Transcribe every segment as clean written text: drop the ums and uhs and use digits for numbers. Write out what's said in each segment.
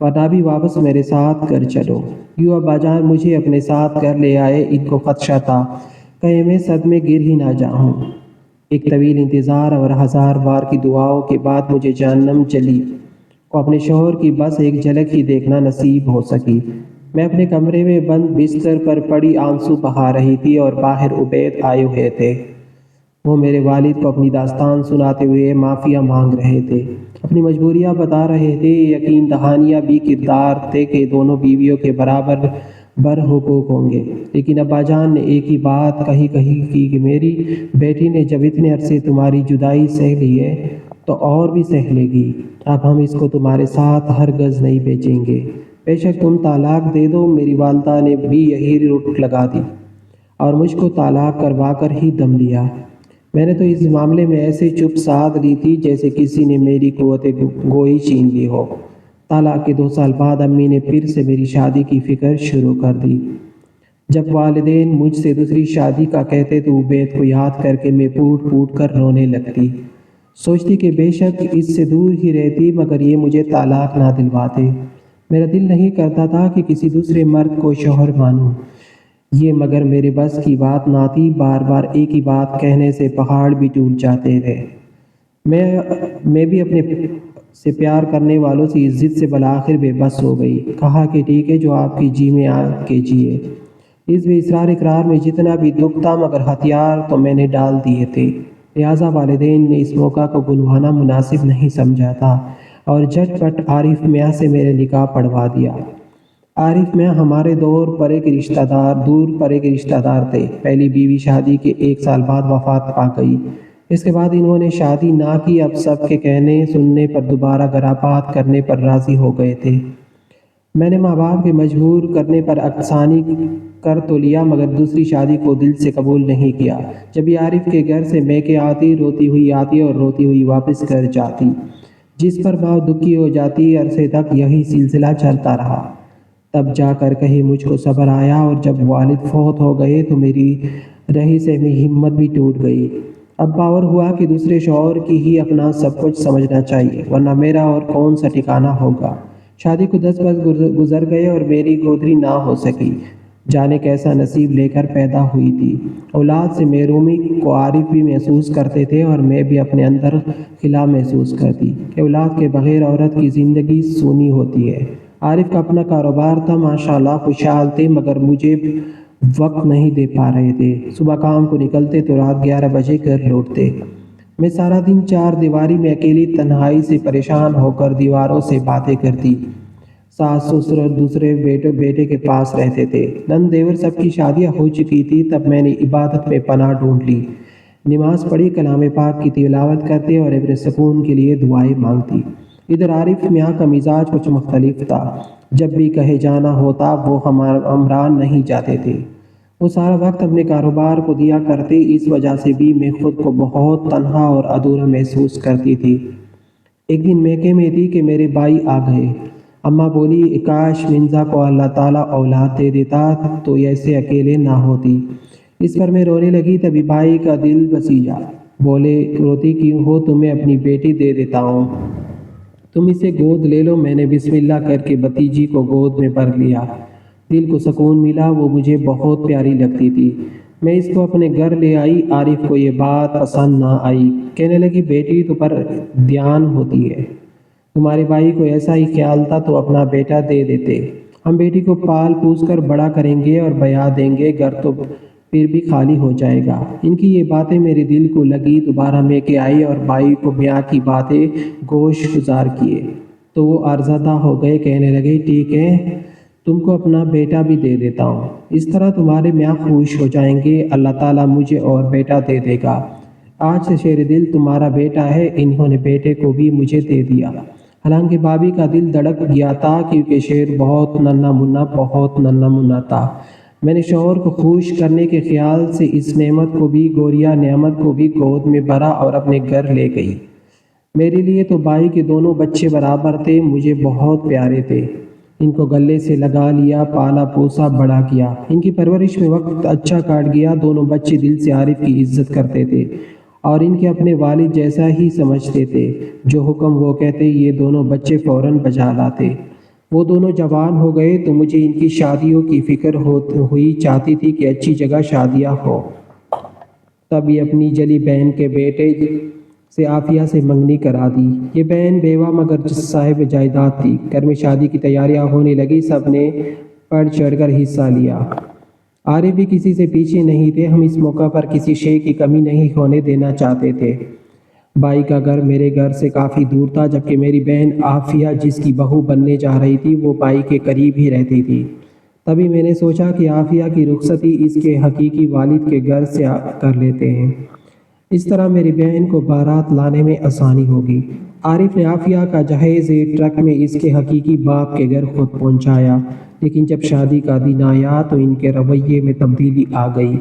ورنہ بھی واپس میرے ساتھ گھر چلو۔ یوں ابا جان مجھے اپنے ساتھ گھر لے آئے۔ ان کو خدشہ تھا کہیں میں صدمے گر ہی نہ جاؤں۔ ایک طویل انتظار اور ہزار بار کی دعاؤں کے بعد مجھے جہنم چلی کو اپنے شوہر کی بس ایک جھلک ہی دیکھنا نصیب ہو سکی۔ میں اپنے کمرے میں بند بستر پر پڑی آنسو بہا رہی تھی اور باہر عبید آئے ہوئے تھے۔ وہ میرے والد کو اپنی داستان سناتے ہوئے معافیا مانگ رہے تھے، اپنی مجبوریاں بتا رہے تھے۔ یقین دہانیہ بھی کردار تھے کہ دونوں بیویوں کے برابر برحقوق ہوں گے، لیکن ابا جان نے ایک ہی بات کہی کی کہ میری بیٹی نے جب اتنے عرصے تمہاری جدائی سہ لی ہے تو اور بھی سہ لے گی۔ اب ہم اس کو تمہارے ساتھ ہرگز نہیں بیچیں گے، بے شک تم طلاق دے دو۔ میری والدہ نے بھی یہی رٹ لگا دی اور مجھ کو طلاق کروا کر ہی دم لیا۔ میں نے تو اس معاملے میں ایسے چپ سادھ لی تھی جیسے کسی نے میری قوت گوئی چھین لی ہو۔ طلاق کے 2 سال بعد امی نے پھر سے میری شادی کی فکر شروع کر دی۔ جب والدین مجھ سے دوسری شادی کا کہتے تو عبید کو یاد کر کے میں پھوٹ پھوٹ کر رونے لگتی، سوچتی کہ بے شک اس سے دور ہی رہتی مگر یہ مجھے طلاق نہ دلواتے۔ میرا دل نہیں کرتا تھا کہ کسی دوسرے مرد کو شوہر مانوں، یہ مگر میرے بس کی بات نہ تھی۔ بار بار ایک ہی بات کہنے سے پہاڑ بھی ٹوٹ جاتے تھے۔ میں بھی اپنے سے پیار کرنے والوں سے عزت سے بالآخر بے بس ہو گئی۔ کہا کہ ٹھیک ہے، جو آپ کی جی میں آ کے جیے۔ اس بے اصرار اقرار میں جتنا بھی دکھ تھا مگر ہتھیار تو میں نے ڈال دیے تھے، لہٰذا والدین نے اس موقع کو گنوانا مناسب نہیں سمجھا تھا اور جھٹ پٹ عارف میاں سے میرے نکاح پڑھوا دیا۔ عارف میاں ہمارے دور پر ایک رشتہ دار تھے۔ پہلی بیوی شادی کے 1 سال بعد وفات پا گئی۔ اس کے بعد انہوں نے شادی نہ کی۔ اب سب کے کہنے سننے پر دوبارہ گھر آباد کرنے پر راضی ہو گئے تھے۔ میں نے ماں باپ کے مجبور کرنے پر اقصانی کر تو لیا مگر دوسری شادی کو دل سے قبول نہیں کیا۔ جب بھی عارف کے گھر سے میکے آتی، روتی ہوئی آتی اور روتی ہوئی واپس گھر جاتی، جس پر ماں دکھی ہو جاتی۔ عرصے تک یہی سلسلہ چلتا رہا، تب جا کر کہیں مجھ کو صبر آیا اور جب والد فوت ہو گئے تو میری رہی سہمی ہمت بھی ٹوٹ گئی۔ اب باور ہوا کہ دوسرے شوہر کی ہی اپنا سب کچھ سمجھنا چاہیے ورنہ میرا اور کون سا ٹھکانہ ہوگا۔ شادی کو 10 برس گزر گئے اور میری گودری نہ ہو سکی، جانے کیسا نصیب لے کر پیدا ہوئی تھی۔ اولاد سے محرومی کو عارف بھی محسوس کرتے تھے اور میں بھی اپنے اندر خلا محسوس کرتی کہ اولاد کے بغیر عورت کی زندگی سونی ہوتی ہے۔ عارف کا اپنا کاروبار تھا، ماشاءاللہ خوشحال تھے مگر مجھے وقت نہیں دے پا رہے تھے۔ صبح کام کو نکلتے تو رات 11 بجے گھر لوٹتے۔ میں سارا دن 4 دیواری میں اکیلی تنہائی سے پریشان ہو کر دیواروں سے باتیں کرتی۔ ساس سسر اور دوسرے بیٹے کے پاس رہتے تھے۔ نند دیور سب کی شادیاں ہو چکی تھی۔ تب میں نے عبادت میں پناہ ڈھونڈ لی، نماز پڑھی، کلام پاک کی تلاوت کرتے اور ابن سکون کے لیے دعائیں مانگتی۔ ادھر عارف میاں کا مزاج کچھ مختلف تھا، جب بھی کہیں جانا ہوتا وہ ہمراہ نہیں جاتے تھے۔ وہ سارا وقت اپنے کاروبار کو دیا کرتے، اس وجہ سے بھی میں خود کو بہت تنہا اور ادھورا محسوس کرتی تھی۔ ایک دن میکے میں تھی کہ میرے بھائی آ گئے۔ اماں بولی کاش منزا کو اللہ تعالیٰ اولاد دے دیتا تو ایسے اکیلے نہ ہوتی۔ اس پر میں رونے لگی، تبھی بھائی کا دل بسیجا۔ بولے روتی کیوں ہو، تمہیں اپنی بیٹی دے دیتا ہوں، تم اسے گود لے لو۔ میں نے بسم اللہ کر کے بھتیجی کو گود میں بھر لیا۔ دل کو سکون ملا، وہ مجھے بہت پیاری لگتی تھی۔ میں اس کو اپنے گھر لے آئی۔ عارف کو یہ بات پسند نہ آئی، کہنے لگی بیٹی تو پر دھیان ہوتی ہے، تمہارے بھائی کو ایسا ہی خیال تھا تو اپنا بیٹا دے دیتے، ہم بیٹی کو پال پوس کر بڑا کریں گے اور بیاہ دیں گے، گھر تو پھر بھی خالی ہو جائے گا۔ ان کی یہ باتیں میرے دل کو لگی۔ دوبارہ میکے آئی اور بھائی کو میاں کی باتیں گوش گزار کیے تو وہ ارزدہ ہو گئے، کہنے لگے ٹھیک ہے، تم کو اپنا بیٹا بھی دے دیتا ہوں، اس طرح تمہارے میاں خوش ہو جائیں گے، اللہ تعالیٰ مجھے اور بیٹا دے دے گا۔ آج سے شیر دل تمہارا بیٹا ہے۔ انہوں نے بیٹے کو بھی مجھے دے دیا۔ حالانکہ بھابھی کا دل دھڑک گیا تھا کیونکہ شیر بہت ننھا منا تھا۔ میں نے شوہر کو خوش کرنے کے خیال سے اس نعمت کو بھی گوریا نعمت کو بھی گود میں بھرا اور اپنے گھر لے گئی۔ میرے لیے تو بھائی کے دونوں بچے برابر تھے، مجھے بہت پیارے تھے۔ ان کو گلے سے لگا لیا، پالا پوسا، بڑا کیا، ان کی پرورش میں وقت اچھا کاٹ گیا۔ دونوں بچے دل سے عارف کی عزت کرتے تھے اور ان کے اپنے والد جیسا ہی سمجھتے تھے۔ جو حکم وہ کہتے یہ دونوں بچے فوراً بجا لاتے۔ وہ دونوں جوان ہو گئے تو مجھے ان کی شادیوں کی فکر ہوئی، چاہتی تھی کہ اچھی جگہ شادیاں ہو۔ تب یہ اپنی جلی بہن کے بیٹے سے عافیہ سے منگنی کرا دی۔ یہ بہن بیوہ مگر صاحب جائیداد تھی۔ گھر میں شادی کی تیاریاں ہونے لگی، سب نے بڑھ چڑھ کر حصہ لیا۔ عارف بھی کسی سے پیچھے نہیں تھے۔ ہم اس موقع پر کسی شے کی کمی نہیں ہونے دینا چاہتے تھے۔ بھائی کا گھر میرے گھر سے کافی دور تھا، جبکہ میری بہن عافیہ جس کی بہو بننے جا رہی تھی وہ بھائی کے قریب ہی رہتی تھی۔ تبھی میں نے سوچا کہ عافیہ کی رخصتی اس کے حقیقی والد کے گھر سے کر لیتے ہیں۔ اس طرح میری بہن کو بارات لانے میں آسانی ہوگی۔ عارف نے عافیہ کا جہیز ایک ٹرک میں اس کے حقیقی باپ کے گھر خود پہنچایا، لیکن جب شادی کا دن آیا تو ان کے رویے میں تبدیلی آ گئی۔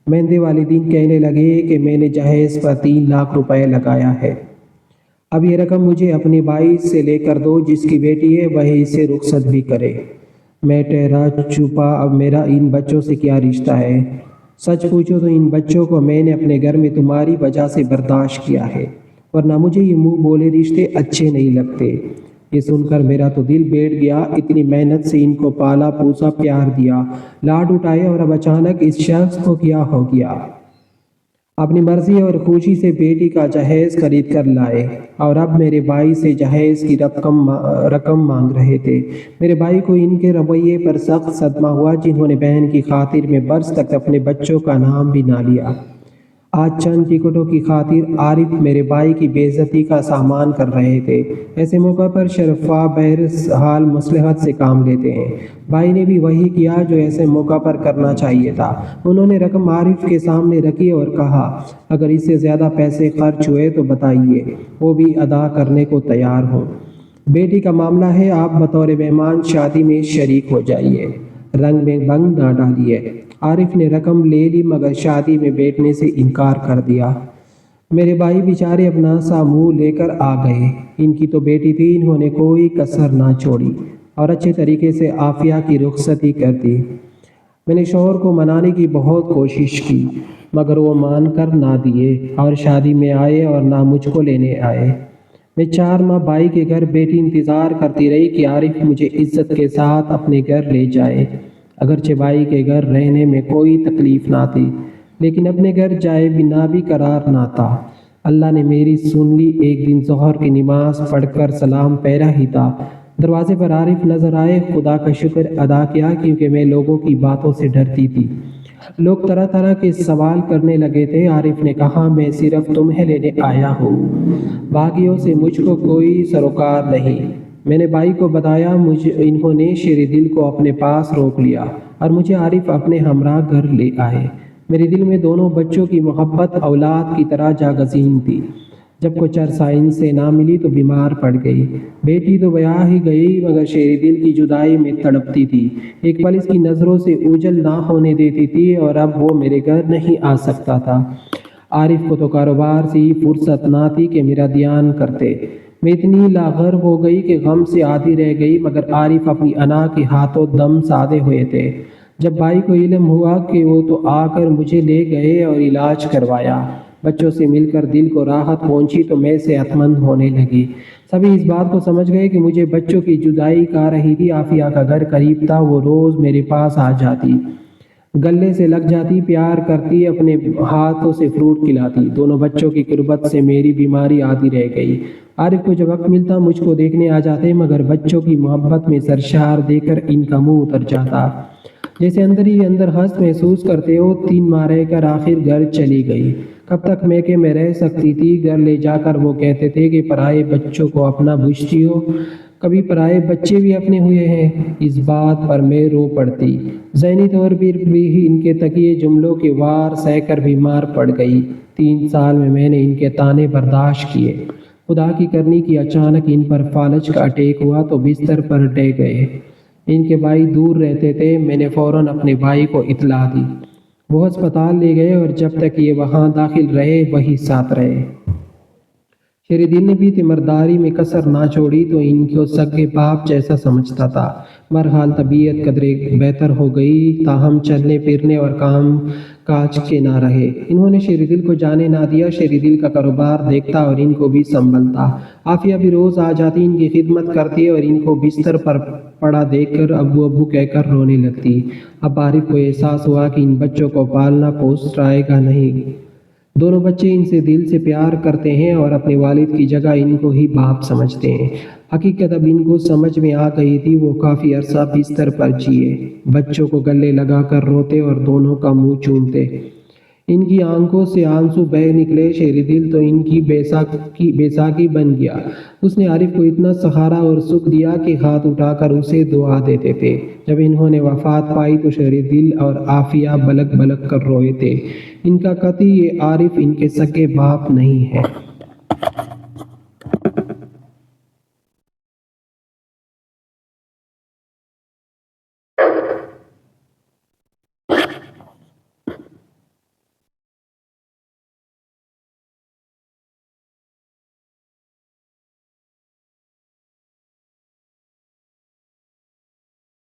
مہندی والے دن کہنے لگے کہ میں نے جہیز پر 3 لاکھ روپے لگایا ہے، اب یہ رقم مجھے اپنے بھائی سے لے کر دو، جس کی بیٹی ہے وہی اسے رخصت بھی کرے۔ میں ٹھہرا چوپا، اب میرا ان بچوں سے کیا رشتہ ہے؟ سچ پوچھو تو ان بچوں کو میں نے اپنے گھر میں تمہاری وجہ سے برداشت کیا ہے، ورنہ مجھے یہ منہ بولے رشتے اچھے نہیں لگتے۔ یہ سن کر میرا تو دل بیٹھ گیا۔ اتنی محنت سے ان کو پالا پوسا، پیار دیا، لاڈ اٹھائے، اور اب اچانک اس شخص کو کیا ہو گیا؟ اپنی مرضی اور خوشی سے بیٹی کا جہیز خرید کر لائے، اور اب میرے بھائی سے جہیز کی رقم مانگ رہے تھے۔ میرے بھائی کو ان کے رویے پر سخت صدمہ ہوا، جنہوں نے بہن کی خاطر میں برس تک اپنے بچوں کا نام بھی نہ لیا۔ آج چند ٹکٹوں کی خاطر عارف میرے بھائی کی بے عزتی کا سامان کر رہے تھے۔ ایسے موقع پر شرفا بہرحال مصلحت سے کام لیتے ہیں۔ بھائی نے بھی وہی کیا جو ایسے موقع پر کرنا چاہیے تھا۔ انہوں نے رقم عارف کے سامنے رکھی اور کہا، اگر اس سے زیادہ پیسے خرچ ہوئے تو بتائیے، وہ بھی ادا کرنے کو تیار ہوں۔ بیٹی کا معاملہ ہے، آپ بطور مہمان شادی میں شریک ہو جائیے، رنگ میں بنگ نہ ڈالیے۔ عارف نے رقم لے لی مگر شادی میں بیٹھنے سے انکار کر دیا۔ میرے بھائی بیچارے اپنا سا منہ لے کر آ گئے۔ ان کی تو بیٹی تھی، انہوں نے کوئی کسر نہ چھوڑی اور اچھے طریقے سے عافیہ کی رخصتی کر دی۔ میں نے شوہر کو منانے کی بہت کوشش کی مگر وہ مان کر نہ دیے، اور شادی میں آئے اور نہ مجھ کو لینے آئے۔ میں 4 ماہ بھائی کے گھر بیٹھی انتظار کرتی رہی کہ عارف مجھے عزت کے ساتھ اپنے گھر لے جائے۔ اگرچہ بھائی کے گھر رہنے میں کوئی تکلیف نہ تھی، لیکن اپنے گھر جائے بنا بھی قرار نہ تھا۔ اللہ نے میری سن لی۔ ایک دن ظہر کی نماز پڑھ کر سلام پھیرا ہی تھا، دروازے پر عارف نظر آئے۔ خدا کا شکر ادا کیا کیونکہ میں لوگوں کی باتوں سے ڈرتی تھی۔ لوگ طرح طرح کے سوال کرنے لگے تھے۔ عارف نے کہا، میں صرف تمہیں لینے آیا ہوں، باقیوں سے مجھ کو کوئی سروکار نہیں۔ میں نے بھائی کو بتایا، انہوں نے شیر دل کو اپنے پاس روک لیا اور مجھے عارف اپنے ہمراہ گھر لے آئے۔ میرے دل میں دونوں بچوں کی محبت اولاد کی طرح جاگزین تھی۔ جب کچھ عرصہ ان سے نہ ملی تو بیمار پڑ گئی۔ بیٹی تو بیاہ ہی گئی مگر شیر دل کی جدائی میں تڑپتی تھی۔ ایک پل اس کی نظروں سے اوجھل نہ ہونے دیتی تھی، اور اب وہ میرے گھر نہیں آ سکتا تھا۔ عارف کو تو کاروبار سے ہی فرصت نہ تھی کہ میرا دھیان کرتے۔ میں اتنی لاغر ہو گئی کہ غم سے آدھی رہ گئی، مگر عارف اپنی انا کے ہاتھوں دم سادے ہوئے تھے۔ جب بھائی کو علم ہوا کہ وہ تو آ کر مجھے لے گئے اور علاج کروایا۔ بچوں سے مل کر دل کو راحت پہنچی تو میں صحت مند ہونے لگی۔ سبھی اس بات کو سمجھ گئے کہ مجھے بچوں کی جدائی کھا رہی تھی۔ عافیہ کا گھر قریب تھا، وہ روز میرے پاس آ جاتی، گلے سے لگ جاتی، پیار کرتی، اپنے ہاتھوں سے فروٹ کھلاتی۔ دونوں بچوں کی قربت سے میری بیماری آدھی رہ گئی۔ عارف کو جب وقت ملتا مجھ کو دیکھنے آ جاتے، مگر بچوں کی محبت میں سرشار دیکھ کر ان کا منہ اتر جاتا، جیسے اندر ہی اندر ہنس محسوس کرتے ہو۔ 3 ماہ رہ کر آخر گھر چلی گئی۔ کب تک میکے میں رہ سکتی تھی؟ گھر لے جا کر وہ کہتے تھے کہ پرائے بچوں کو اپنا بوجھتی ہو، کبھی پرائے بچے بھی اپنے ہوئے ہیں؟ اس بات پر میں رو پڑتی۔ ذہنی طور پر بھی ان کے تکیے جملوں کے وار سہ کر بیمار پڑ گئی۔ 3 سال میں نے ان کے طعنے برداشت کیے۔ خدا کی کرنی کی اچانک ان پر فالج کا اٹیک ہوا تو بستر پر ڈے گئے۔ ان کے بھائی دور رہتے تھے، میں نے فوراً اپنے بھائی کو اطلاع دی۔ وہ ہسپتال لے گئے اور جب تک یہ وہاں داخل رہے وہی ساتھ رہے۔ شیری دل نے بھی تیمارداری میں کسر نہ چھوڑی تو ان کو سگے باپ جیسا سمجھتا تھا۔ بہرحال طبیعت قدرے بہتر ہو گئی، تاہم چلنے پھرنے اور کام کاج کے نہ رہے۔ انہوں نے شیری دل کو جانے نہ دیا۔ شیری دل کا کاروبار دیکھتا اور ان کو بھی سنبھلتا۔ عافیہ بھی روز آ جاتی، ان کی خدمت کرتی اور ان کو بستر پر پڑا دیکھ کر ابو ابو کہہ کر رونے لگتی۔ اب عارف کو احساس ہوا کہ ان بچوں کو پالنا پوسائے گا نہیں۔ دونوں بچے ان سے دل سے پیار کرتے ہیں اور اپنے والد کی جگہ ان کو ہی باپ سمجھتے ہیں۔ حقیقت اب ان کو سمجھ میں آ گئی تھی۔ وہ کافی عرصہ بستر پر جیے، بچوں کو گلے لگا کر روتے اور دونوں کا منہ چومتے۔ ان کی آنکھوں سے آنسو بہہ نکلے۔ شیری دل تو ان کی بیساکھی بن گیا۔ اس نے عارف کو اتنا سہارا اور سکھ دیا کہ ہاتھ اٹھا کر اسے دعا دیتے تھے۔ جب انہوں نے وفات پائی تو شیری دل اور عافیہ بلک بلک کر روئے تھے۔ ان کا قطعی یہ عارف ان کے سگے باپ نہیں ہے۔